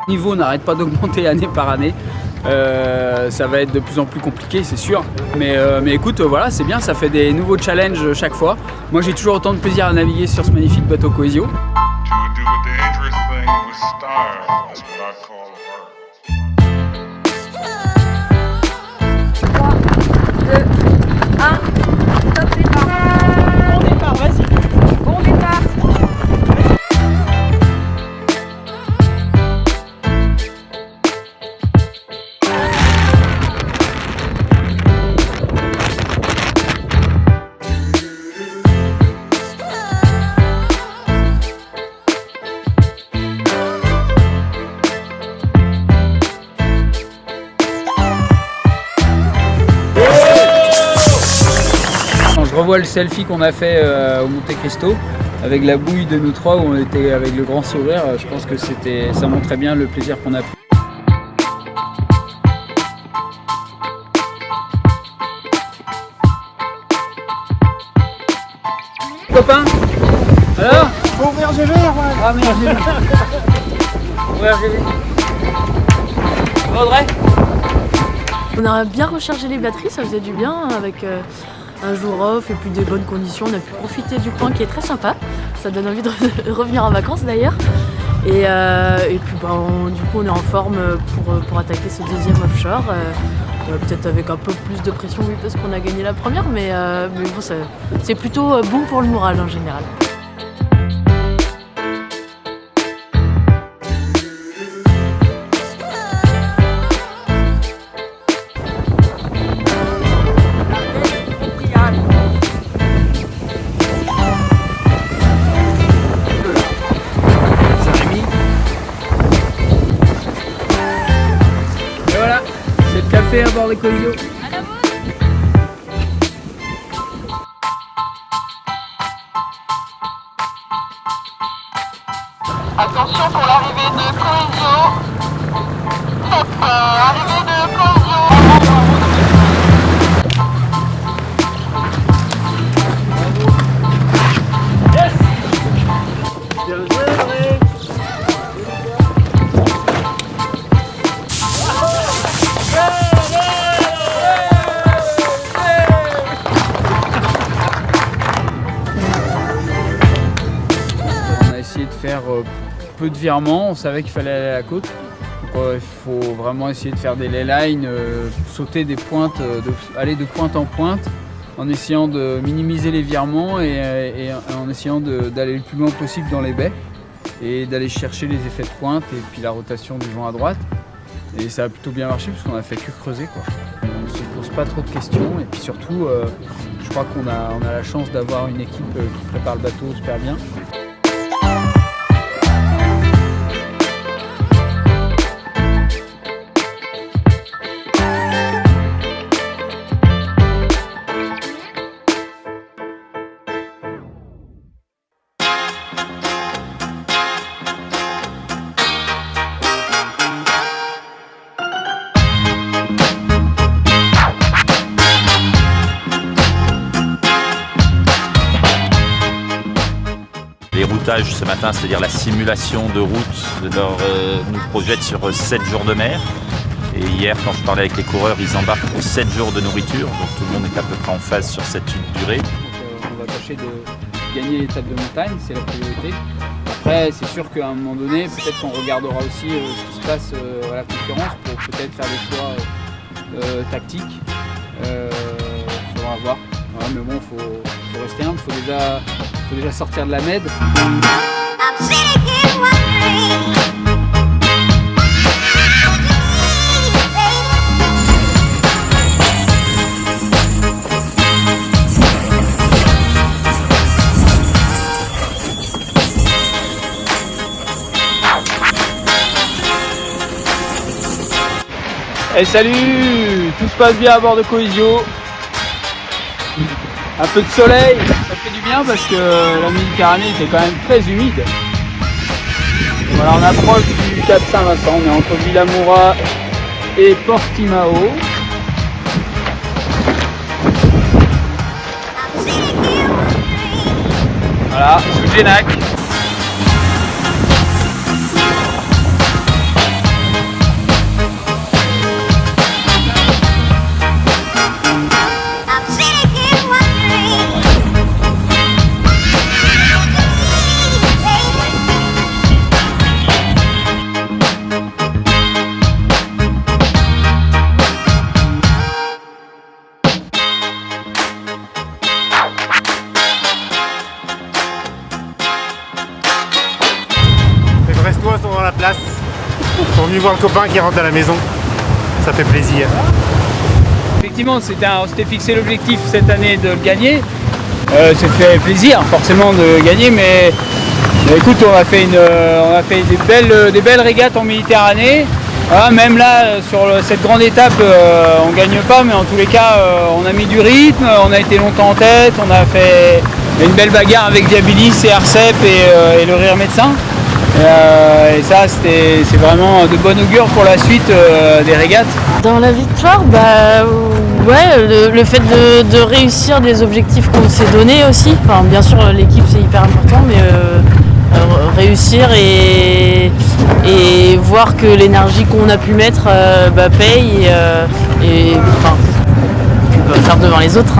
Le niveau n'arrête pas d'augmenter année par année. Ça va être de plus en plus compliqué, c'est sûr. Mais écoute, voilà, c'est bien, ça fait des nouveaux challenges chaque fois. Moi, j'ai toujours autant de plaisir à naviguer sur ce magnifique bateau Coesio. Je revois le selfie qu'on a fait au Monte Cristo avec la bouille de nous trois où on était avec le grand sourire. Je pense que ça montrait bien le plaisir qu'on a pris. Copain, alors faut ouvrir GV, ouais. Ah merde, GV. Ouvrir GV. Audrey. On a bien rechargé les batteries, ça faisait du bien avec un jour off et puis des bonnes conditions. On a pu profiter du coin qui est très sympa. Ça donne envie de revenir en vacances d'ailleurs. Et puis du coup on est en forme pour attaquer ce deuxième offshore. Peut-être avec un peu plus de pression oui, parce qu'on a gagné la première, mais bon, c'est plutôt bon pour le moral en général. Café à bord des Coesio. Attention pour l'arrivée de Coesio. Arrivée de Coesio. Yes. Bien joué, de faire peu de virements, on savait qu'il fallait aller à la côte. Donc, il faut vraiment essayer de faire des laylines, sauter des pointes, aller de pointe en pointe en essayant de minimiser les virements et en essayant d'aller le plus loin possible dans les baies et d'aller chercher les effets de pointe et puis la rotation du vent à droite. Et ça a plutôt bien marché parce qu'on a fait que creuser, quoi. On ne se pose pas trop de questions et puis surtout je crois qu'on a la chance d'avoir une équipe qui prépare le bateau super bien. Les routages ce matin, c'est-à-dire la simulation de route, nous projette sur 7 jours de mer. Et hier, quand je parlais avec les coureurs, ils embarquent pour 7 jours de nourriture. Donc tout le monde est à peu près en phase sur cette durée. Donc, on va tâcher de gagner l'étape de montagne, c'est la priorité. Après, c'est sûr qu'à un moment donné, peut-être qu'on regardera aussi ce qui se passe à la concurrence pour peut-être faire des choix tactiques. Il faudra voir. Ouais, mais bon, faut rester humble, faut déjà sortir de la med. Et salut, tout se passe bien à bord de Coesio. Un peu de soleil, ça fait du bien parce que la Méditerranée était quand même très humide. Voilà, on approche du Cap Saint-Vincent, on est entre Villamoura et Portimao. Voilà, sous Genac. Ils sont venus voir le copain qui rentre à la maison. Ça fait plaisir. Effectivement, on s'était fixé l'objectif cette année de le gagner. Ça fait plaisir forcément de gagner, mais écoute, on a fait des belles régates en Méditerranée. Voilà, même là, sur cette grande étape, on ne gagne pas, mais en tous les cas, on a mis du rythme, on a été longtemps en tête, on a fait une belle bagarre avec Diabilis et Arcep et le Rire Médecin. Et ça, c'est vraiment de bon augure pour la suite des régates. Dans la victoire, le fait de réussir des objectifs qu'on s'est donnés aussi. Enfin, bien sûr, l'équipe c'est hyper important, mais réussir et voir que l'énergie qu'on a pu mettre paye et faire devant les autres.